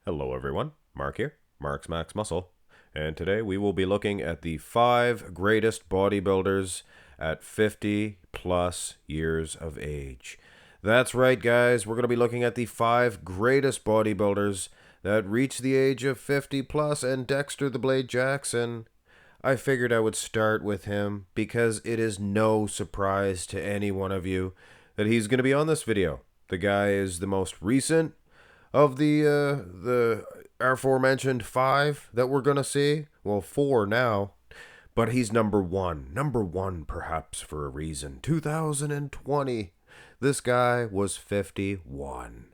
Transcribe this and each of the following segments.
Hello everyone, Mark here, Mark's Max Muscle, and today we will be looking at the 5 greatest bodybuilders at 50 plus years of age. That's right guys, we're going to be looking at the 5 greatest bodybuilders that reach the age of 50 plus, and Dexter the Blade Jackson. I figured I would start with him because it is no surprise to any one of you that he's going to be on this video. The guy is the most recent of the aforementioned 5 that we're gonna see. Well, 4 now, but he's number one perhaps for a reason. 2020, this guy was 51.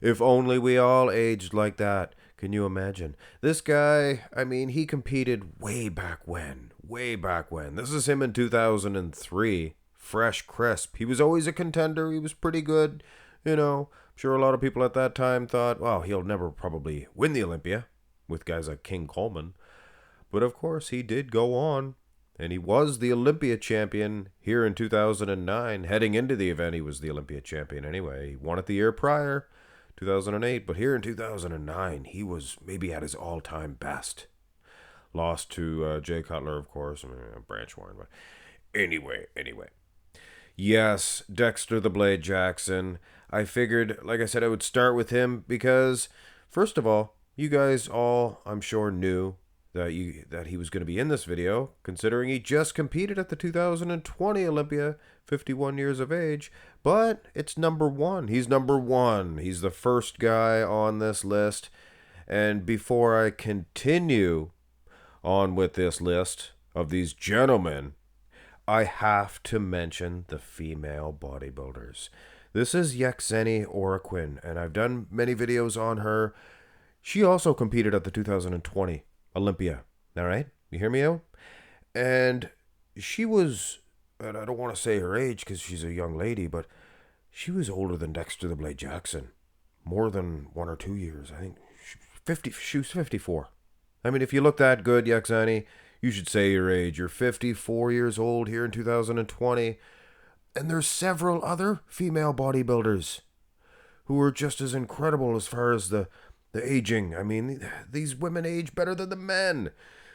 If only we all aged like that. Can you imagine? This guy, I mean, he competed way back when. This is him in 2003. Fresh, crisp. He was always a contender. He was pretty good. I'm sure a lot of people at that time thought, well, he'll never probably win the Olympia with guys like King Coleman. But of course, he did go on, and he was the Olympia champion here in 2009. Heading into the event, he was the Olympia champion anyway. He won it the year prior, 2008, but here in 2009, he was maybe at his all-time best. Lost to Jay Cutler, of course, Branch Warren, but anyway. Yes, Dexter the Blade Jackson. I figured, like I said, I would start with him because, first of all, you guys all, I'm sure, knew that he was going to be in this video, considering he just competed at the 2020 Olympia, 51 years of age. But it's number one. He's number one. He's the first guy on this list. And before I continue on with this list of these gentlemen, I have to mention the female bodybuilders. This is Yexeni Oroquin, and I've done many videos on her. She also competed at the 2020 Olympia. All right? You hear me out? And she was, and I don't want to say her age because she's a young lady, but she was older than Dexter the Blade Jackson. More than 1 or 2 years. I think she was 54. I mean, if you look that good, Yexeni, you should say your age. You're 54 years old here in 2020. And there's several other female bodybuilders who are just as incredible as far as the aging. I mean, these women age better than the men.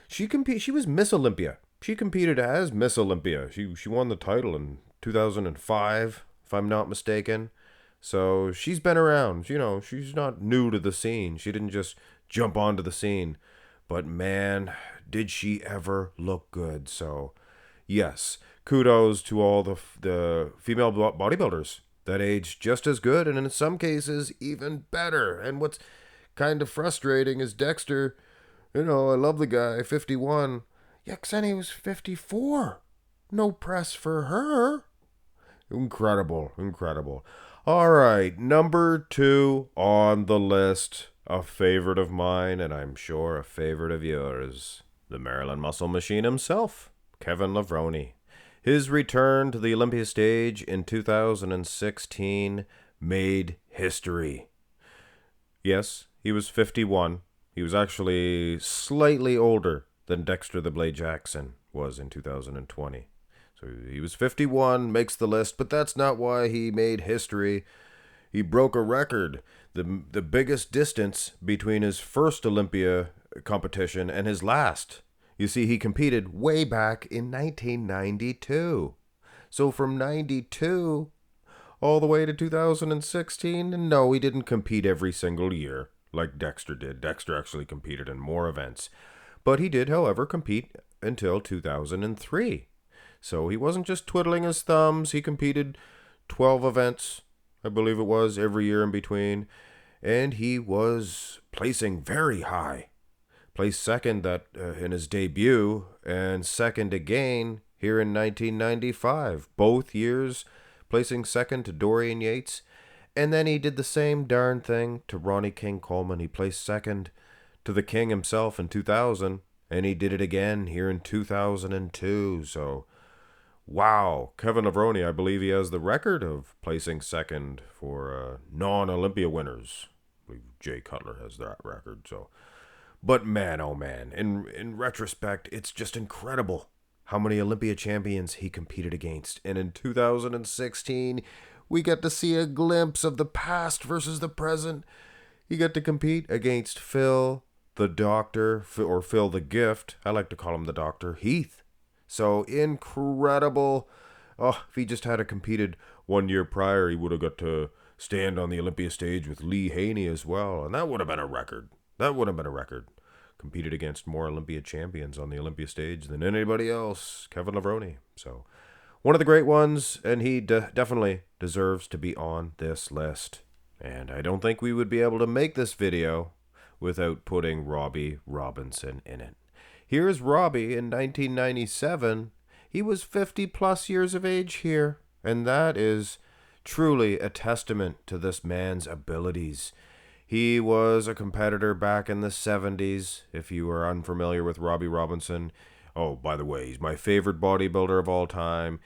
She was Miss Olympia. She competed as Miss Olympia. She won the title in 2005, if I'm not mistaken. So she's been around. She's not new to the scene. She didn't just jump onto the scene. But man, did she ever look good. So, yes, kudos to all the female bodybuilders that age just as good, and in some cases, even better. And what's kind of frustrating is Dexter, I love the guy, 51. Yexeni was 54. No press for her. Incredible. All right, number 2 on the list. A favorite of mine, and I'm sure a favorite of yours. The Maryland Muscle Machine himself, Kevin Levrone. His return to the Olympia stage in 2016 made history. Yes, he was 51. He was actually slightly older than Dexter the Blade Jackson was in 2020. So he was 51, makes the list, but that's not why he made history. He broke a record, the biggest distance between his first Olympia competition and his last. You see, he competed way back in 1992. So from 92 all the way to 2016, no, he didn't compete every single year like Dexter did. Dexter actually competed in more events. But he did, however, compete until 2003. So he wasn't just twiddling his thumbs. He competed 12 events, I believe it was, every year in between. And he was placing very high. Placed second in his debut, and second again here in 1995. Both years placing second to Dorian Yates. And then he did the same darn thing to Ronnie King Coleman. He placed second to the King himself in 2000. And he did it again here in 2002. So, wow. Kevin Levrone, I believe he has the record of placing second for non-Olympia winners. I believe Jay Cutler has that record. So, but man, oh man, in retrospect, it's just incredible how many Olympia champions he competed against. And in 2016, We get to see a glimpse of the past versus the present. You get to compete against Phil the Doctor, or Phil the Gift. I like to call him the Doctor. Heath. So incredible. Oh, if he just had competed 1 year prior, he would have got to stand on the Olympia stage with Lee Haney as well. And that would have been a record. That would have been a record. Competed against more Olympia champions on the Olympia stage than anybody else. Kevin Levrone. So one of the great ones, and he definitely deserves to be on this list. And I don't think we would be able to make this video without putting Robbie Robinson in it. Here's Robbie in 1997. He was 50 plus years of age here, and that is truly a testament to this man's abilities. He was a competitor back in the 70s, if you are unfamiliar with Robbie Robinson. Oh, by the way, he's my favorite bodybuilder of all time.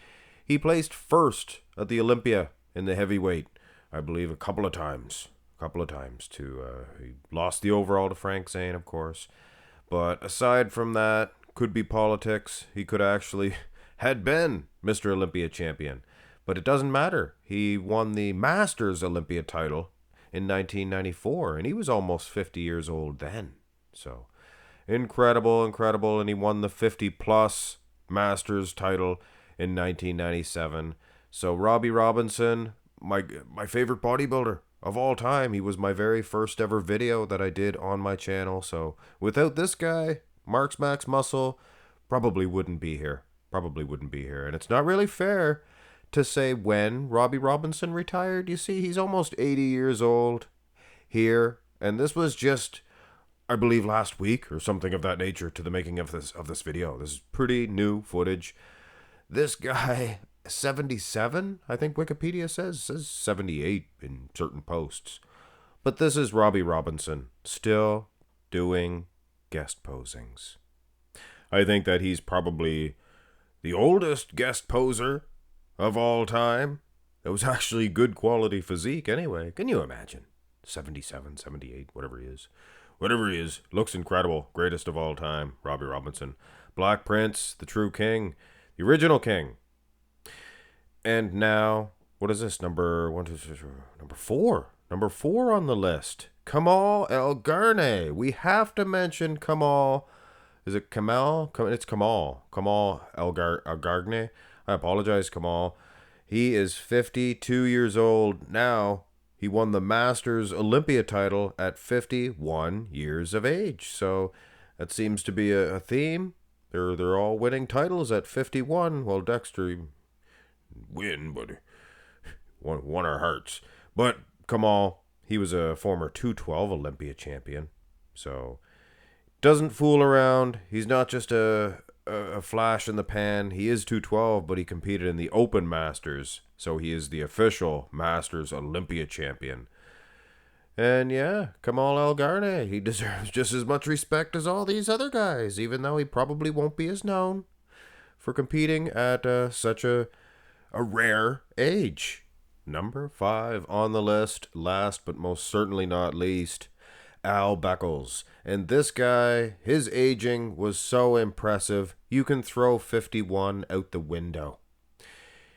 He placed first at the Olympia in the heavyweight, I believe a couple of times. He lost the overall to Frank Zane, of course. But aside from that, could be politics. He could actually had been Mr. Olympia champion. But it doesn't matter. He won the Masters Olympia title in 1994, and he was almost 50 years old then. So incredible, and he won the 50-plus Masters title in 1997. So Robbie Robinson, my favorite bodybuilder of all time. He was my very first ever video that I did on my channel. So without this guy, Mark's Max Muscle probably wouldn't be here. And it's not really fair to say when Robbie Robinson retired. You see, he's almost 80 years old here, and this was just, I believe, last week or something of that nature to the making of this video. This is pretty new footage. This guy, 77, I think Wikipedia says 78 in certain posts. But this is Robbie Robinson, still doing guest posings. I think that he's probably the oldest guest poser of all time. It was actually good quality physique anyway. Can you imagine? 77, 78, whatever he is. Looks incredible. Greatest of all time, Robbie Robinson. Black Prince, the true king, the original king. And now, what is this? Number 4. Number 4 on the list. Kamal El Garne. We have to mention Kamal. Is it Kamal? It's Kamal. Kamal El Garne. I apologize, Kamal. He is 52 years old now. He won the Masters Olympia title at 51 years of age. So that seems to be a theme. They're all winning titles at 51. Well, Dexter win, but won our hearts. But Kamal, he was a former 212 Olympia champion. So doesn't fool around. He's not just a flash in the pan. He is 212, but he competed in the Open Masters, so he is the official Masters Olympia champion. And yeah, Kamal El Garne, he deserves just as much respect as all these other guys, even though he probably won't be as known for competing at such a rare age. Number 5 on the list, last but most certainly not least, Al Beckles. And this guy, his aging was so impressive, you can throw 51 out the window.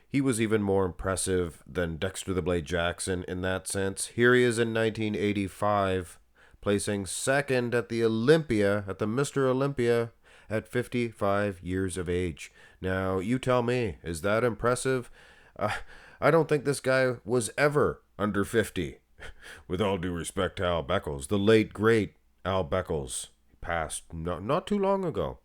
He was even more impressive than Dexter the Blade Jackson in that sense. Here he is in 1985, placing second at the Olympia, at the Mr. Olympia, at 55 years of age. Now, you tell me, is that impressive? I don't think this guy was ever under 50. With all due respect to Al Beckles, the late, great Al Beckles. He passed not too long ago.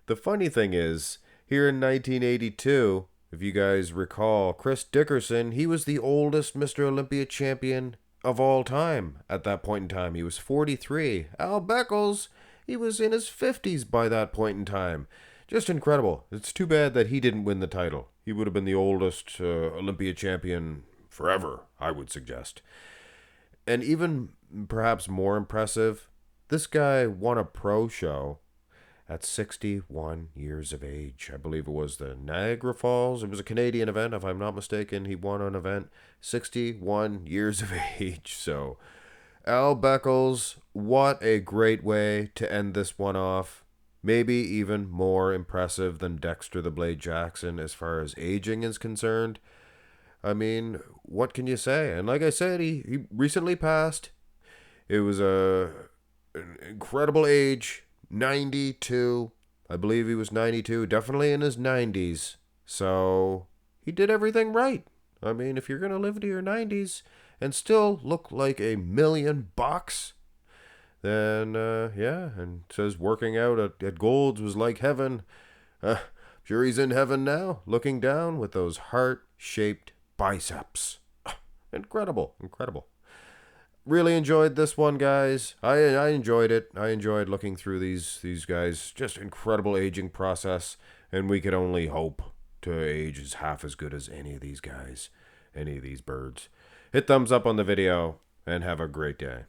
The funny thing is, here in 1982, if you guys recall, Chris Dickerson, he was the oldest Mr. Olympia champion of all time. At that point in time, he was 43. Al Beckles, he was in his 50s by that point in time. Just incredible. It's too bad that he didn't win the title. He would have been the oldest Olympia champion forever, I would suggest. And even perhaps more impressive, this guy won a pro show at 61 years of age. I believe it was the Niagara Falls. It was a Canadian event, if I'm not mistaken. He won an event, 61 years of age. So, Al Beckles, what a great way to end this one off. Maybe even more impressive than Dexter the Blade Jackson as far as aging is concerned. I mean, what can you say? And like I said, he recently passed. It was an incredible age, 92. I believe he was 92, definitely in his 90s. So he did everything right. I mean, if you're going to live to your 90s and still look like $1,000,000, then yeah, and says working out at Gold's was like heaven. Sure he's in heaven now, looking down with those heart-shaped biceps. Incredible, incredible. Really enjoyed this one, guys. I enjoyed it. I enjoyed looking through these guys. Just incredible aging process, and we could only hope to age as half as good as any of these guys, any of these birds. Hit thumbs up on the video, and have a great day.